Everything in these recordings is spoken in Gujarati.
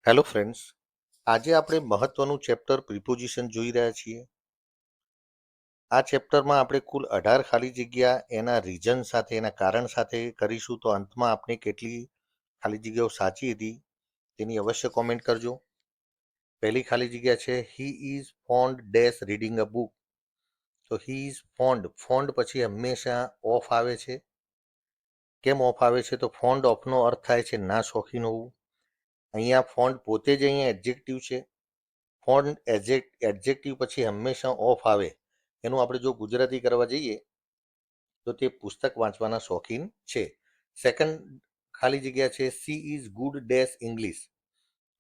હેલો ફ્રેન્ડ્સ, આજે આપણે મહત્વનું ચેપ્ટર પ્રિપોઝિશન જોઈ રહ્યા છીએ. આ ચેપ્ટરમાં આપણે કુલ 18 ખાલી જગ્યા એના રીઝન સાથે એના કારણ સાથે કરીશું. તો અંતમાં આપણે કેટલી ખાલી જગ્યાઓ સાચી હતી તેની અવશ્ય કોમેન્ટ કરજો. પહેલી ખાલી જગ્યા છે he is found dash reading a book. તો હી ઇઝ ફોન્ડ પછી હંમેશા ઓફ આવે છે. કેમ ઓફ આવે છે? તો ફોન્ડ ઓફનો અર્થ થાય છે ના શોખીન હોવું. અહીંયા ફોન્ડ પોતે જ અહીંયા એડજેક્ટિવ છે. ફોન્ડ એડજેક્ટિવ પછી હંમેશા ઓફ આવે એનું આપણે જો ગુજરાતી કરવા જઈએ તો તે પુસ્તક વાંચવાના શોખીન છે. સેકન્ડ ખાલી જગ્યા છે she is good dash English.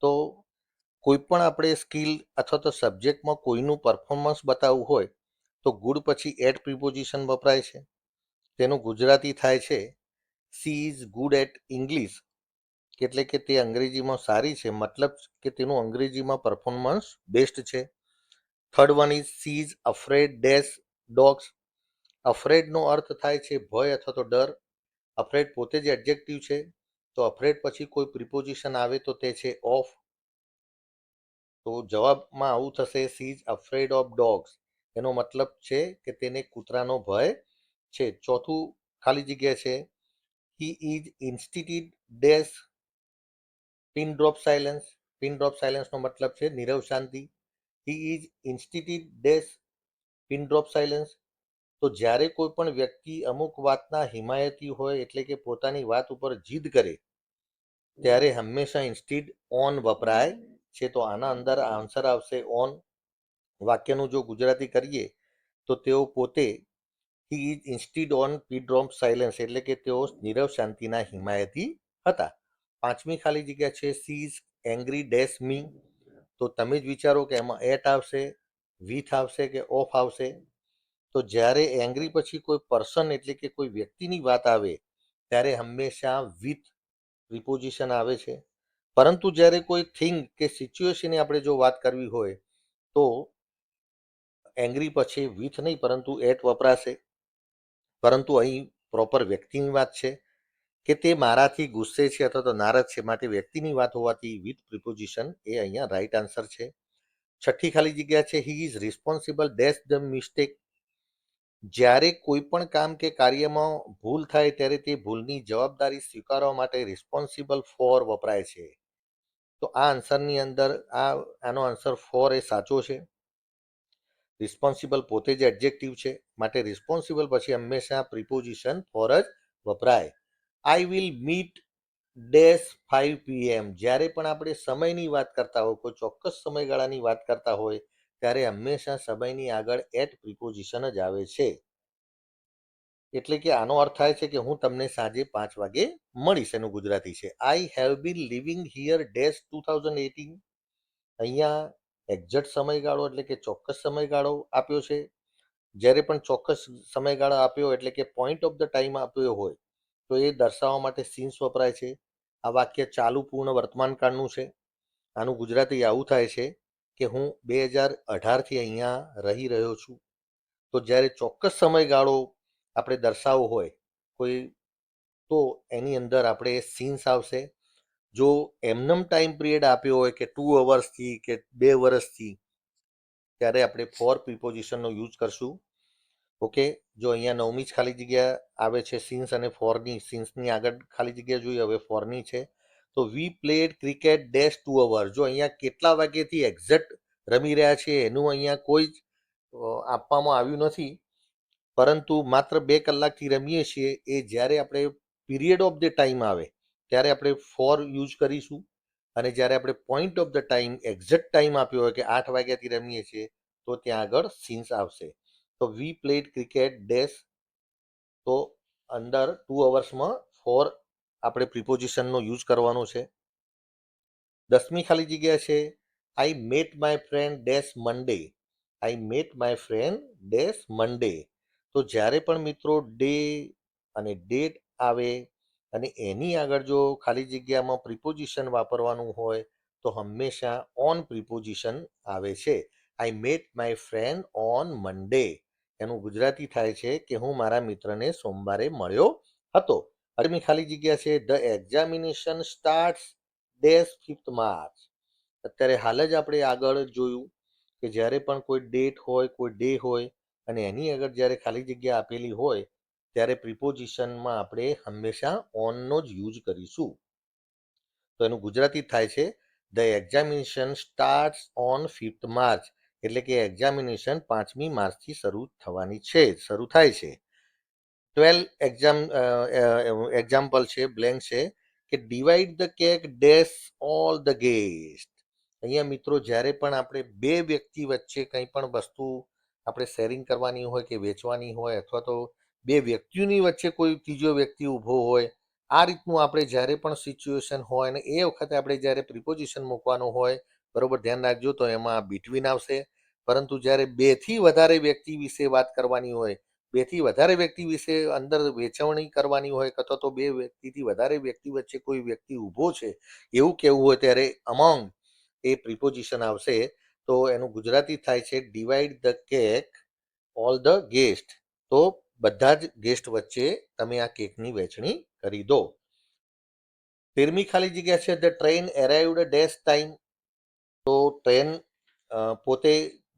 તો કોઈ પણ આપણે સ્કિલ અથવા તો સબ્જેક્ટમાં કોઈનું પરફોર્મન્સ બતાવવું હોય તો ગુડ પછી એટ પ્રિપોઝિશન વપરાય છે. તેનું ગુજરાતી થાય છે she is good at English, એટલે કે તે અંગ્રેજીમાં સારી છે, મતલબ કે તેનું અંગ્રેજીમાં પરફોર્મન્સ બેસ્ટ છે. Third one is she is afraid dash dogs. અફ્રેડનો અર્થ થાય છે ભય અથવા તો ડર. અફ્રેડ પોતે જ એડજેક્ટિવ છે, તો અફ્રેડ પછી કોઈ પ્રિપોઝિશન આવે તો તે છે ઓફ. તો જવાબમાં આવું થશે C is afraid of dogs. એનો મતલબ છે કે તેને કૂતરાનો ભય છે. ચોથું ખાલી જગ્યા છે he is institute dash pin drop silence. Pin drop સાયલન્સનો મતલબ છે નીરવ શાંતિ. He is institute dash pin drop silence. તો જ્યારે કોઈ પણ વ્યક્તિ અમુક વાતના હિમાયતી હોય, એટલે કે પોતાની વાત ઉપર જીદ કરે, ત્યારે હંમેશા ઇન્સ્ટિડ ઓન વપરાય છે. તો આના અંદર આન્સર આવશે ઓન. વાક્યનું જો ગુજરાતી કરીએ તો તેઓ પોતે he is instead on pin drop silence, એટલે કે તેઓ નીરવ શાંતિના હિમાયતી હતા. પાંચમી ખાલી જગ્યા છે સી ઇઝ એંગ્રી ડેશ મી. તો તમે જ વિચારો કે એમાં એટ આવશે, વિથ આવશે કે ઓફ આવશે. તો જ્યારે એંગ્રી પછી કોઈ પર્સન એટલે કે કોઈ વ્યક્તિની વાત આવે ત્યારે હંમેશા વિથ પ્રિપોઝિશન આવે છે. પરંતુ જ્યારે કોઈ થિંગ કે સિચ્યુએશનની આપણે જો વાત કરવી હોય તો એંગ્રી પછી વિથ નહીં પરંતુ એટ વપરાશે. પરંતુ અહીં પ્રોપર વ્યક્તિની વાત છે કે તે મારાથી ગુસ્સે છે અથવા તો નારાજ છે, માટે વ્યક્તિની વાત હોવાથી વિથ પ્રિપોઝિશન એ અહીંયા રાઈટ આન્સર છે. છઠ્ઠી ખાલી જગ્યા છે he is responsible dash the mistake. જ્યારે કોઈ પણ કામ કે કાર્યમાં ભૂલ થાય ત્યારે તે ભૂલની જવાબદારી સ્વીકારવા માટે રિસ્પોન્સિબલ ફોર વપરાય છે. તો આ આન્સરની અંદર આનો આન્સર ફોર એ સાચો છે. રિસ્પોન્સિબલ પોતે જ એડજેક્ટિવ છે, માટે રિસ્પોન્સિબલ પછી હંમેશા પ્રિપોઝિશન ફોર જ વપરાય. I will meet dash 5 PM. જ્યારે પણ આપણે સમયની વાત કરતા હોય, કોઈ ચોક્કસ સમયગાળાની વાત કરતા હોય ત્યારે હંમેશા સમયની આગળ એટ પ્રિપોઝિશન જ આવે છે. એટલે કે આનો અર્થ થાય છે કે હું તમને સાંજે 5 વાગે મળીશ. એનું ગુજરાતી છે I have been living here dash 2018. અહીંયા એક્ઝેક્ટ સમયગાળો એટલે કે ચોક્કસ સમયગાળો આપ્યો છે. જ્યારે પણ ચોક્કસ સમયગાળો આપ્યો એટલે કે પોઈન્ટ ઓફ ધ ટાઈમ આપ્યો હોય તો એ દર્શાવવા માટે સિન્સ વપરાય છે. આ વાક્ય ચાલુ પૂર્ણ વર્તમાનકાળનું છે. આનું ગુજરાતી આવું થાય છે કે હું 2018થી અહીંયા રહી રહ્યો છું. તો જ્યારે ચોક્કસ સમયગાળો આપણે દર્શાવવો હોય કોઈ તો એની અંદર આપણે સિન્સ આવશે. જો એમનમ ટાઈમ પિરિયડ આપ્યો હોય કે 2 અવર્સથી કે 2 વર્ષથી, ત્યારે આપણે ફોર પ્રિપોઝિશનનો યુઝ કરશું. ઓકે, જો અહીંયા નવમી જ ખાલી જગ્યા આવે છે સિન્સ અને ફોરની. સિન્સની આગળ ખાલી જગ્યા જોઈએ, હવે ફોરની છે. તો વી પ્લેડ ક્રિકેટ ડેશ 2 અવર્સ. જો અહીંયા કેટલા વાગ્યાથી એક્ઝેક્ટ રમી રહ્યા છે એનું અહીંયા કોઈ જ આપવામાં આવ્યું નથી, પરંતુ માત્ર 2 કલાકથી રમીએ છીએ. એ જ્યારે આપણે પીરિયડ ઓફ ધ ટાઈમ આવે ત્યારે આપણે ફોર યુઝ કરીશું. અને જ્યારે આપણે point of the time exact time આપ્યો હોય કે 8 વાગ્યાથી રમીએ છીએ તો ત્યાં આગળ સિન્સ આવશે. તો વી પ્લેડ ક્રિકેટ ડેશ, તો અંદર 2 અવર્સમાં ફોર આપણે પ્રિપોઝિશનનો યુઝ કરવાનો છે. 10મી ખાલી જગ્યા છે I met my friend dash Monday. I met my friend dash Monday. તો જ્યારે પણ મિત્રો ડે અને ડેટ આવે અને એની આગળ જો ખાલી જગ્યામાં પ્રિપોઝિશન વાપરવાનું હોય તો હંમેશા ઓન પ્રિપોઝિશન આવે છે. I met my friend on Monday. એનું ગુજરાતી થાય છે કે હું મારા મિત્રને સોમવારે મળ્યો હતો. 18મી ખાલી જગ્યા છે the examination starts dash 5th March. અત્યારે હાલ જ આપણે આગળ જોયું કે જ્યારે પણ કોઈ ડેટ હોય, કોઈ ડે હોય અને એની આગળ જ્યારે ખાલી જગ્યા આપેલી હોય ત્યારે પ્રિપોઝિશનમાં આપણે હંમેશા ઓનનો જ યુઝ કરીશું. તો એનું ગુજરાતી થાય છે the examination starts on 5th March, એટલે કે એક્ઝામિનેશન 5મી માર્ચથી શરૂ થાય છે. 12 એક્ઝામ્પલ છે, બ્લેન્ક છે કે divide the cake dash all the guest. અહીંયા મિત્રો જ્યારે પણ આપણે બે વ્યક્તિ વચ્ચે કંઈ પણ વસ્તુ આપણે શેરિંગ કરવાની હોય કે વેચવાની હોય, અથવા તો બે વ્યક્તિઓની વચ્ચે કોઈ ત્રીજો વ્યક્તિ ઊભો હોય, આ રીતનું આપણે જ્યારે પણ સિચ્યુએશન હોય અને એ વખતે આપણે જ્યારે પ્રિપોઝિશન મૂકવાનું હોય, બરોબર ધ્યાન રાખજો, તો એમાં બિટવીન આવશે. પરંતુ જ્યારે બેથી વધારે વ્યક્તિ વિશે વાત કરવાની હોય, બેથી વધારે વ્યક્તિ વિશે અંદર વેચવણી કરવાની હોય, અથવા તો બે વ્યક્તિથી વધારે વ્યક્તિ વચ્ચે કોઈ વ્યક્તિ ઊભો છે એવું કહેવું હોય, ત્યારે અમોંગ એ પ્રિપોઝિશન આવશે. તો એનું ગુજરાતી થાય છે divide the cake all the guest. તો બધા જ ગેસ્ટ વચ્ચે તમે આ કેકની વહેંચણી કરી દો. 13મી ખાલી જગ્યા છે ધ ટ્રેન એરાઇવડ ડેશ ટાઈમ. તો ટ્રેન પોતે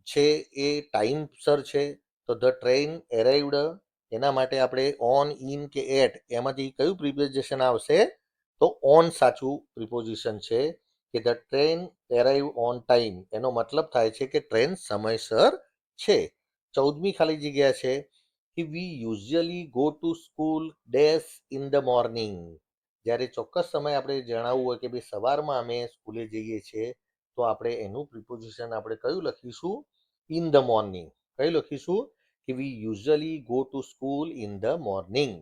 છે એ ટાઈમસર છે, તો ધ ટ્રેન એરાઇવડ, એના માટે આપણે ઓન, ઇન કે એટ એમાંથી કયું પ્રિપોઝિશન આવશે? તો ઓન સાચું પ્રિપોઝિશન છે કે ધ ટ્રેન એરાઇવ ઓન ટાઈમ. એનો મતલબ થાય છે કે ટ્રેન સમયસર છે. 14મી ખાલી જગ્યા છે કે વી usually go to school dash in the morning. જ્યારે ચોક્કસ સમય આપણે જણાવવું હોય કે ભાઈ સવારમાં અમે સ્કૂલે જઈએ છીએ, તો આપણે એનું પ્રિપોઝિશન આપણે કયું લખીશું? In the morning. કયું લખીશું? કે વી usually go to school in the morning.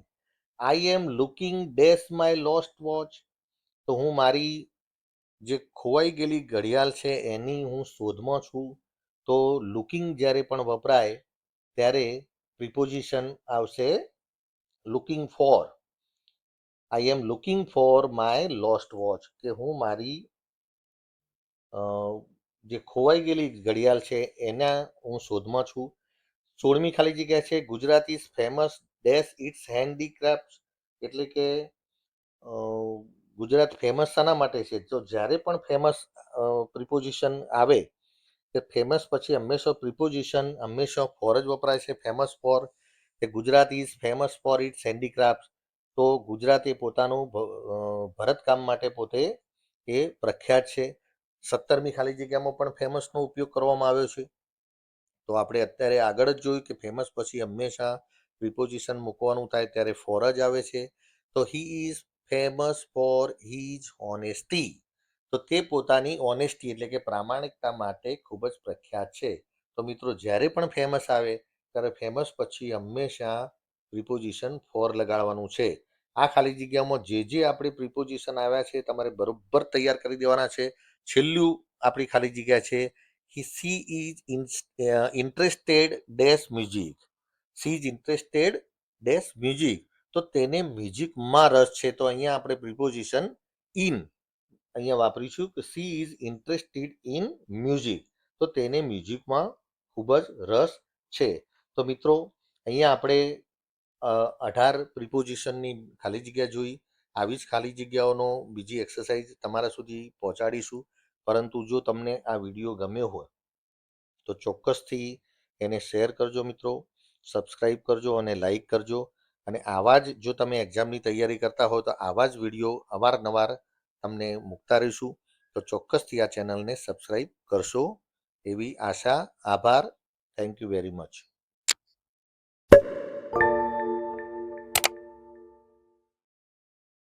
I M looking dash my lost watch. તો હું મારી જે ખોવાઈ ગયેલી ઘડિયાળ છે એની હું શોધમાં છું. તો લુકિંગ જ્યારે પણ વપરાય ત્યારે પ્રિપોઝિશન આવશે looking for. I M looking for my lost watch, કે હું મારી જે ખોવાઈ ગયેલી ઘડિયાળ છે એના હું શોધમાં છું. 16મી ખાલી જગ્યા છે Gujarati famous dash its handicraft, એટલે કે ગુજરાત ફેમસ શાના માટે છે? તો જ્યારે પણ ફેમસ પ્રિપોઝિશન આવે, કે ફેમસ પછી હંમેશા પ્રિપોઝિશન હંમેશા ફોર જ વપરાય છે, ફેમસ ફોર. કે Gujarat is famous for its handicraft. તો ગુજરાત એ પોતાનું ભરતકામ માટે પોતે એ પ્રખ્યાત છે. 17મી ખાલી જગ્યામાં પણ ફેમસનો ઉપયોગ કરવામાં આવ્યો છે. તો આપણે અત્યારે આગળ જ જોયું કે ફેમસ પછી હંમેશા પ્રિપોઝિશન મૂકવાનું થાય ત્યારે ફોર જ આવે છે. તો he is famous four his honesty. તો તે પોતાની ઓનેસ્ટી એટલે કે પ્રામાણિકતા માટે ખૂબ જ પ્રખ્યાત છે. તો મિત્રો જ્યારે પણ ફેમસ આવે ત્યારે ફેમસ પછી હંમેશા પ્રિપોઝિશન ફોર લગાડવાનું છે. આ ખાલી જગ્યામાં જે આપણે પ્રિપોઝિશન આવ્યા છે તમારે બરોબર તૈયાર કરી દેવાના છે. છેલ્લું આપણી ખાલી જગ્યા છે she is interested dash music. She is interested dash music. તો તેને મ્યુઝિકમાં રસ છે, તો અહીંયા આપણે પ્રિપોઝિશન ઇન અહીંયા વાપરીશું કે she is interested in music. તો તેને મ્યુઝિકમાં ખૂબ જ રસ છે. તો મિત્રો અહીંયા આપણે 18 પ્રિપોઝિશનની ખાલી જગ્યા જોઈ. આવી જ ખાલી જગ્યાઓનો બીજી એક્સરસાઇઝ તમારા સુધી પહોંચાડીશું. પરંતુ જો તમને આ વિડીયો ગમ્યો હોય તો ચોક્કસથી એને શેર કરજો મિત્રો, સબસ્ક્રાઈબ કરજો અને લાઈક કરજો. અને આવા જ જો તમે એક્ઝામની તૈયારી કરતા હો તો આવા જ વિડીયો અવારનવાર તમને મૂકતા રહીશું. તો ચોક્કસથી આ ચેનલને સબસ્ક્રાઈબ કરશો એવી આશા. આભાર. Thank you very much.